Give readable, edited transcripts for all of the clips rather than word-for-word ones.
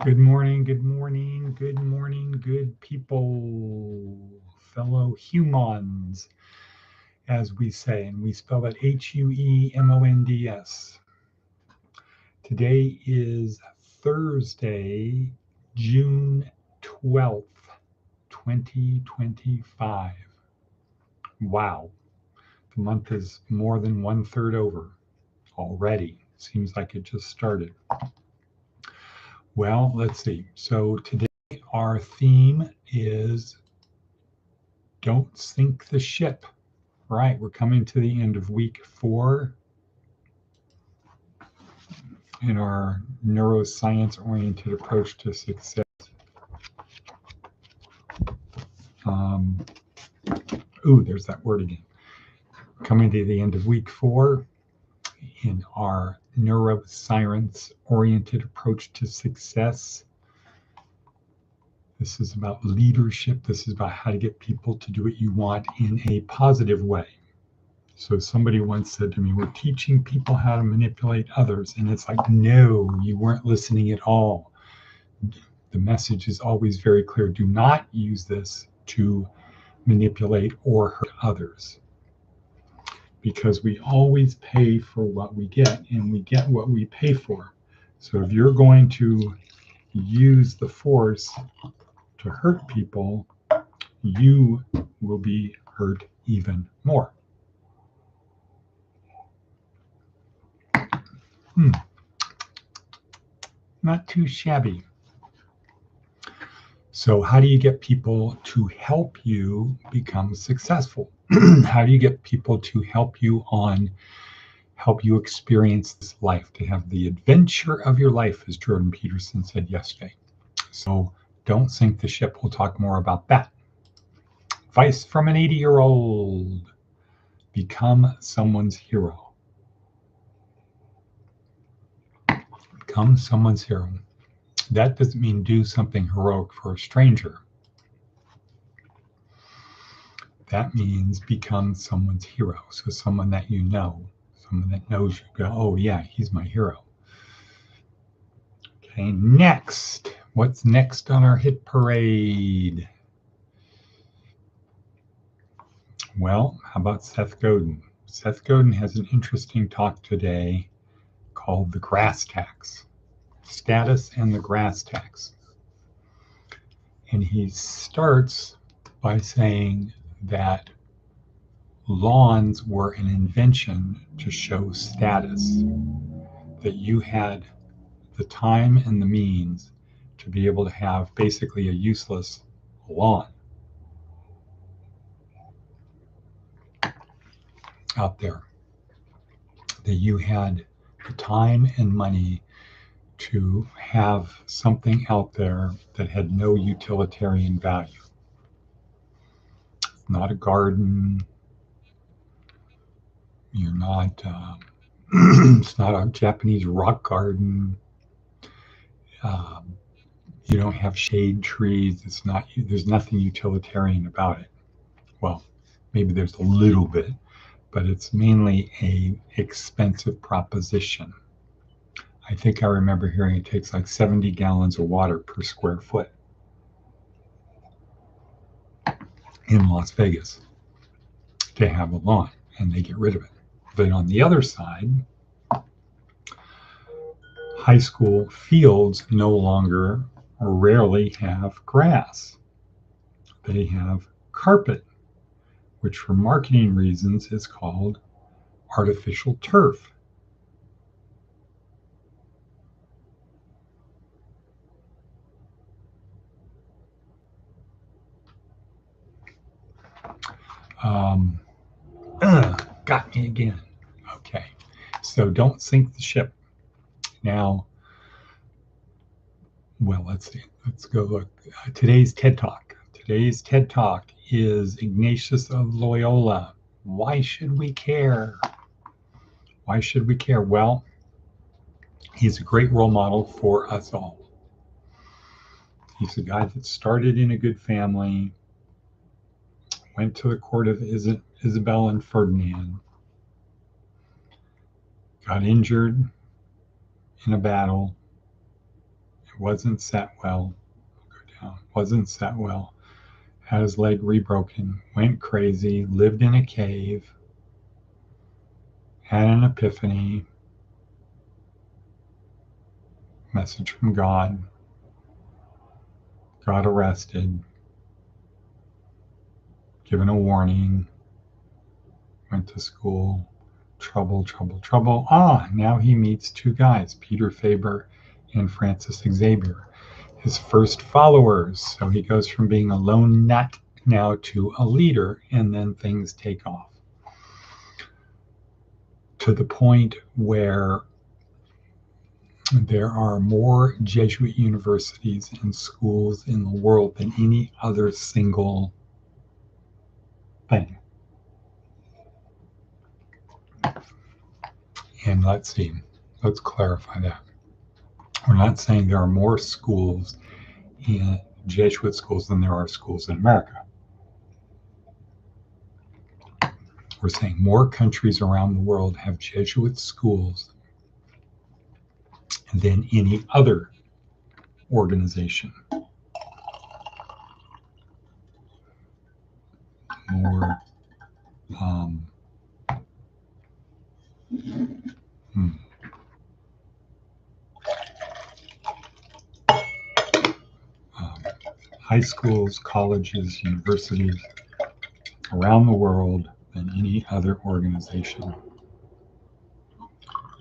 Good morning, good morning, good morning, good people, fellow humans, as we say, and we spell that Huemonds. Today is Thursday, June 12th, 2025. Wow, the month is more than one third over already. Seems like it just started. Well, let's see. So today our theme is don't sink the ship. Right, we're coming to the end of week 4 in our neuroscience oriented approach to success. Um, there's that word again. Coming to the end of week 4 in our neuroscience oriented approach to success. This is about leadership. This is about how to get people to do what you want in a positive way. So somebody once said to me, we're teaching people how to manipulate others. And it's like, no, you weren't listening at all. The message is always very clear. Do not use this to manipulate or hurt others. Because we always pay for what we get, and we get what we pay for. So if you're going to use the force to hurt people, you will be hurt even more. Not too shabby. So how do you get people to help you become successful? How do you get people to help you experience this life, to have the adventure of your life, as Jordan Peterson said yesterday? So don't sink the ship. We'll talk more about that. Advice from an 80-year-old. Become someone's hero. Become someone's hero. That doesn't mean do something heroic for a stranger. That means become someone's hero. So someone that you know, someone that knows you, go, oh yeah, he's my hero. Okay, next. What's next on our hit parade? Well, how about Seth Godin? Seth Godin has an interesting talk today called The Grass Tax, Status and the Grass Tax. And he starts by saying that lawns were an invention to show status, that you had the time and the means to be able to have basically a useless lawn out there, that you had the time and money to have something out there that had no utilitarian value. Not a garden. You're not, it's not a Japanese rock garden. Um, you don't have shade trees. It's not, there's nothing utilitarian about it. Well, maybe there's a little bit, but it's mainly a expensive proposition. I think I remember hearing it takes like 70 gallons of water per square foot in Las Vegas to have a lawn, and they get rid of it. But on the other side, high school fields no longer or rarely have grass. They have carpet, which for marketing reasons is called artificial turf. Um, got me again. Okay, so don't sink the ship. Now, well, let's see. Let's go look. Today's TED Talk. Today's TED Talk is Ignatius of Loyola. Why should we care? Why should we care? Well, he's a great role model for us all. He's a guy that started in a good family, went to the court of Isabel and Ferdinand, got injured in a battle, wasn't set well. Go down. Wasn't set well. Had his leg rebroken. Went crazy. Lived in a cave. Had an epiphany. Message from God. Got arrested. Given a warning. Went to school. Trouble, trouble, trouble. Now he meets two guys, Peter Faber and Francis Xavier, his first followers. So he goes from being a lone nut now to a leader, and then things take off to the point where there are more Jesuit universities and schools in the world than any other single thing. And let's clarify that. We're not saying there are more schools in Jesuit schools than there are schools in America. We're saying more countries around the world have Jesuit schools than any other organization. More high schools, colleges, universities around the world than any other organization.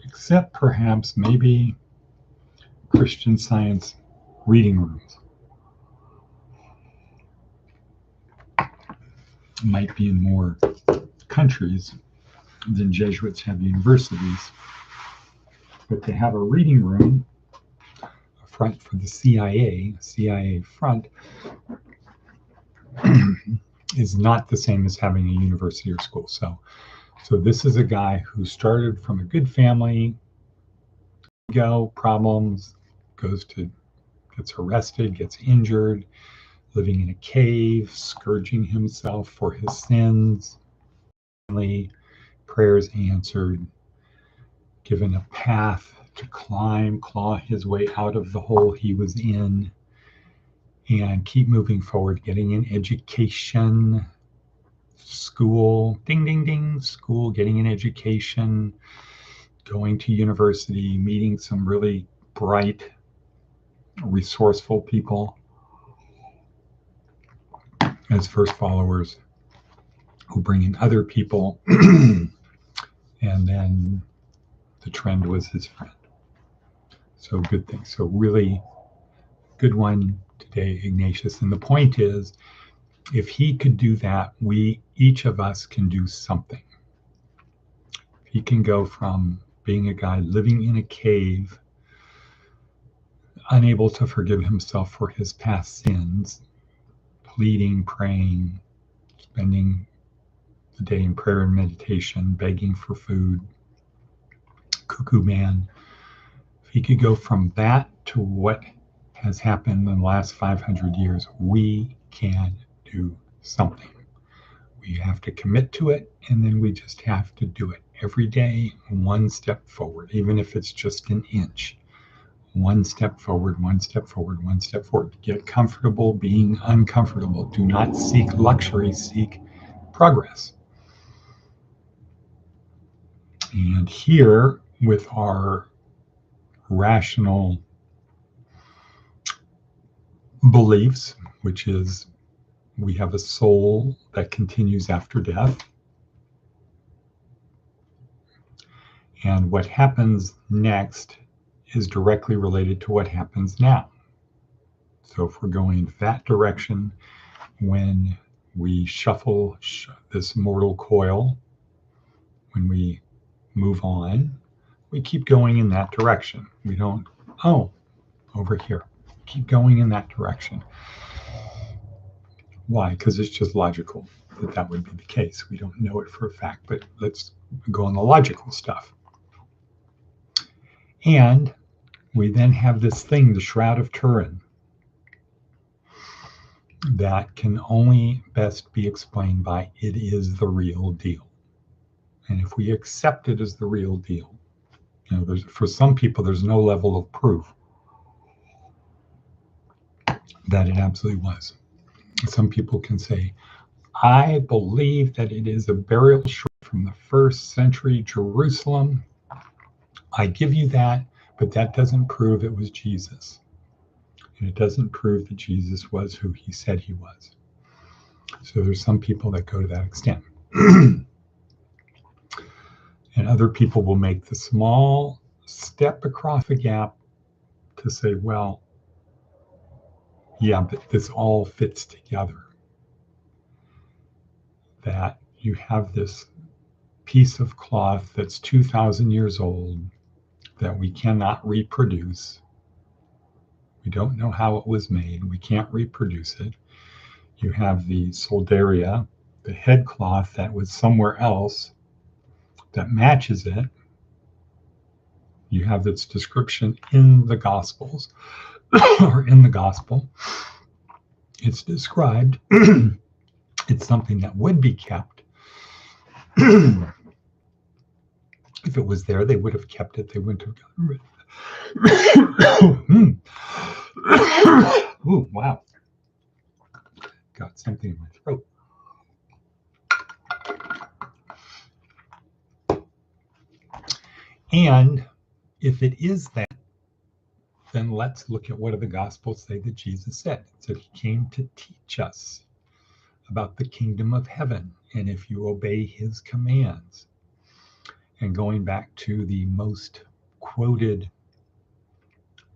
Except perhaps maybe Christian Science reading rooms. Might be in more countries than Jesuits have universities. But to have a reading room, a front for the CIA front, is not the same as having a university or school. So this is a guy who started from a good family, problems, gets arrested, gets injured, living in a cave, scourging himself for his sins, prayers answered, given a path to claw his way out of the hole he was in, and keep moving forward, getting an education, school, ding, ding, ding, school, getting an education, going to university, meeting some really bright, resourceful people as first followers who bring in other people. And then the trend was his friend. So good thing. So really good one today, Ignatius. And the point is, if he could do that, each of us can do something. He can go from being a guy living in a cave, unable to forgive himself for his past sins, pleading, praying, spending the day in prayer and meditation, begging for food, cuckoo man. If he could go from that to what has happened in the last 500 years, we can do something. We have to commit to it, and then we just have to do it every day, one step forward, even if it's just an inch. One step forward, one step forward, one step forward. Get comfortable being uncomfortable. Do not seek luxury, seek progress. And here, with our rational beliefs, which is we have a soul that continues after death, and what happens next is directly related to what happens now. So if we're going that direction, when we shuffle this mortal coil, when we move on, we keep going in that direction. We don't, over here. Keep going in that direction. Why? Because it's just logical that would be the case. We don't know it for a fact, but let's go on the logical stuff. And we then have this thing, the Shroud of Turin, that can only best be explained by it is the real deal. And if we accept it as the real deal, for some people, there's no level of proof. that it absolutely was. Some people can say, I believe that it is a burial shroud from the first century Jerusalem. I give you that, but that doesn't prove it was Jesus. And it doesn't prove that Jesus was who he said he was. So there's some people that go to that extent. And other people will make the small step across the gap to say, well, yeah, but this all fits together. That you have this piece of cloth that's 2,000 years old that we cannot reproduce. We don't know how it was made. We can't reproduce it. You have the soldaria, the head cloth that was somewhere else that matches it. You have its description in the Gospels or in the Gospel. It's described. It's something that would be kept. If it was there, they would have kept it. They wouldn't have gotten rid of it. Ooh, wow. Got something in my throat. And if it is that, then let's look at what do the Gospels say that Jesus said. It said he came to teach us about the kingdom of heaven, and if you obey his commands. And going back to the most quoted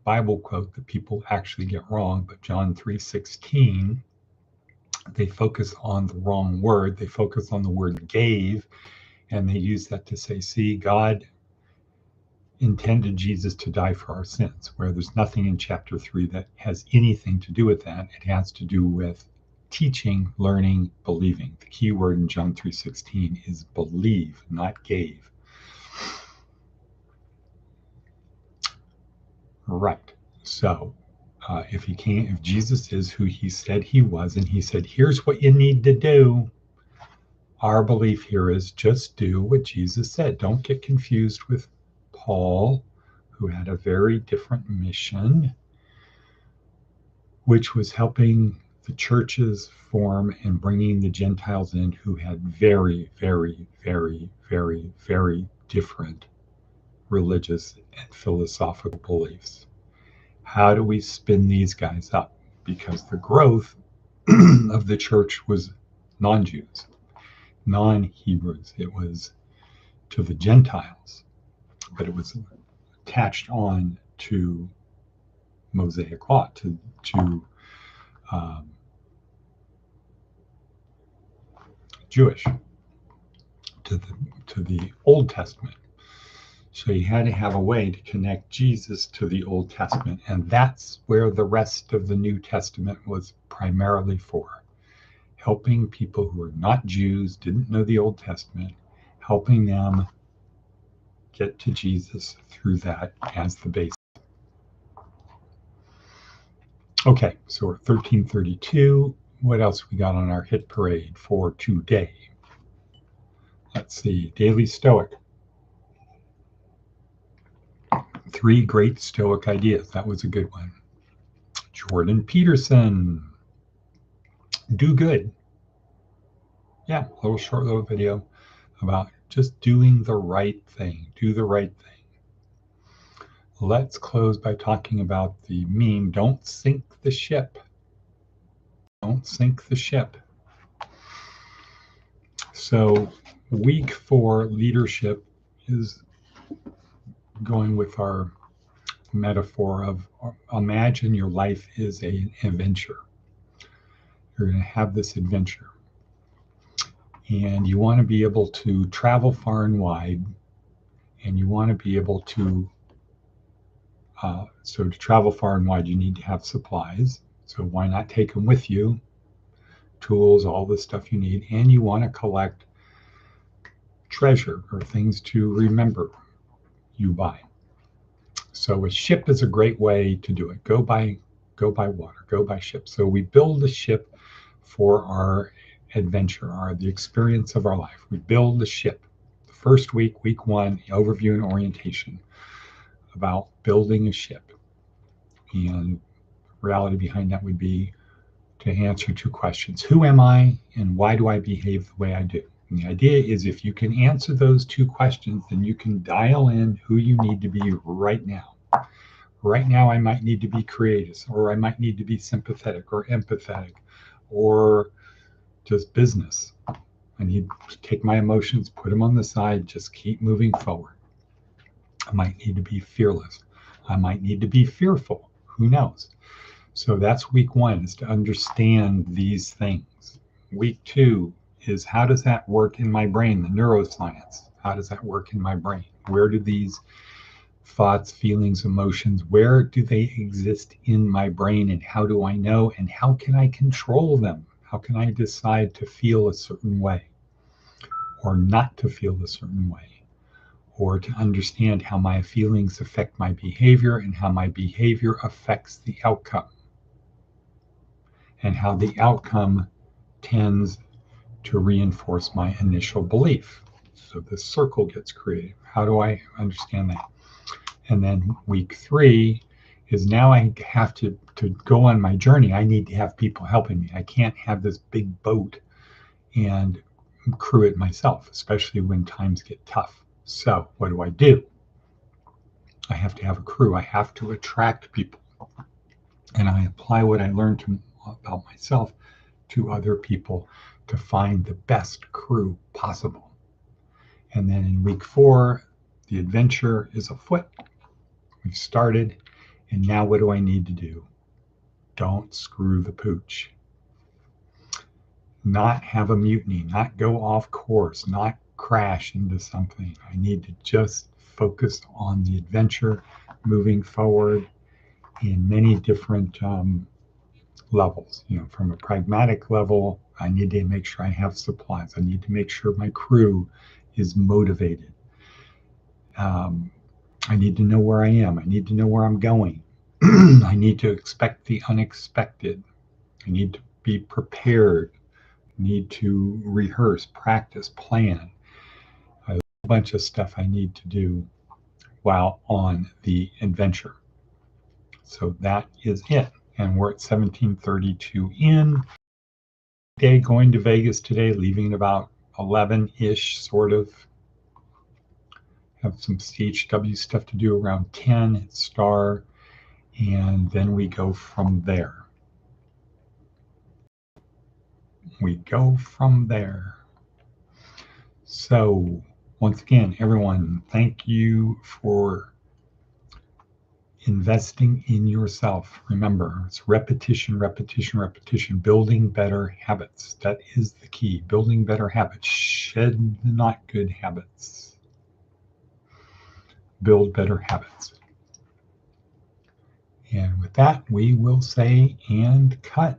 Bible quote that people actually get wrong, but John 3:16, they focus on the wrong word. They focus on the word gave, and they use that to say, see, God intended Jesus to die for our sins, where there's nothing in chapter 3 that has anything to do with that. It has to do with teaching, learning, believing. The key word in John 3:16 is believe, not gave. Right. So if Jesus is who he said he was, and he said, here's what you need to do, our belief here is just do what Jesus said. Don't get confused with Paul, who had a very different mission, which was helping the churches form and bringing the Gentiles in who had very, very, very, very, very different religious and philosophical beliefs. How do we spin these guys up? Because the growth of the church was non-Jews, non-Hebrews. It was to the Gentiles, but it was attached on to Mosaic law, to Jewish, to the Old Testament. So you had to have a way to connect Jesus to the Old Testament, and that's where the rest of the New Testament was primarily for. Helping people who are not Jews, didn't know the Old Testament, helping them get to Jesus through that as the base. Okay, so we're 1332. What else we got on our hit parade for today? Let's see, Daily Stoic. 3 great Stoic ideas. That was a good one. Jordan Peterson. Do good. Yeah, a little short little video about just doing the right thing. Do the right thing. Let's close by talking about the meme, don't sink the ship. Don't sink the ship. So week 4 leadership is going with our metaphor of imagine your life is an adventure. You're going to have this adventure. And you want to be able to travel far and wide. And you want to be able to, so to travel far and wide, you need to have supplies. So why not take them with you? Tools, all the stuff you need. And you want to collect treasure or things to remember you by. So a ship is a great way to do it. Go by water, go by ship. So we build a ship for our adventure, the experience of our life. We build a ship. The first week, week 1, the overview and orientation about building a ship. And reality behind that would be to answer two questions. Who am I and why do I behave the way I do? And the idea is if you can answer those two questions, then you can dial in who you need to be right now. Right now, I might need to be creative, or I might need to be sympathetic or empathetic, or just business. I need to take my emotions, put them on the side, just keep moving forward. I might need to be fearless. I might need to be fearful. Who knows? So that's week one, is to understand these things. Week two is how does that work in my brain, the neuroscience? How does that work in my brain? Where do these thoughts, feelings, emotions, where do they exist in my brain, and how do I know, and how can I control them? How can I decide to feel a certain way or not to feel a certain way, or to understand how my feelings affect my behavior and how my behavior affects the outcome, and how the outcome tends to reinforce my initial belief. So the circle gets created. How do I understand that? And then week three is now I have to go on my journey. I need to have people helping me. I can't have this big boat and crew it myself, especially when times get tough. So what do? I have to have a crew. I have to attract people. And I apply what I learned about myself to other people to find the best crew possible. And then in week four, the adventure is afoot. We've started, and now what do I need to do? Don't screw the pooch. Not have a mutiny, not go off course, not crash into something. I need to just focus on the adventure, moving forward in many different levels. From a pragmatic level, I need to make sure I have supplies. I need to make sure my crew is motivated. I need to know where I am. I need to know where I'm going. I need to expect the unexpected. I need to be prepared. I need to rehearse, practice, plan. A bunch of stuff I need to do while on the adventure. So that is it. And we're at 17:32 in. Day going to Vegas today, leaving at about 11-ish, sort of. Have some CHW stuff to do around 10 Star, and then we go from there. So once again, everyone, thank you for investing in yourself. Remember, it's repetition, building better habits. That is the key. Building better habits. Shed the not good habits. Build better habits. And with that, we will say and cut.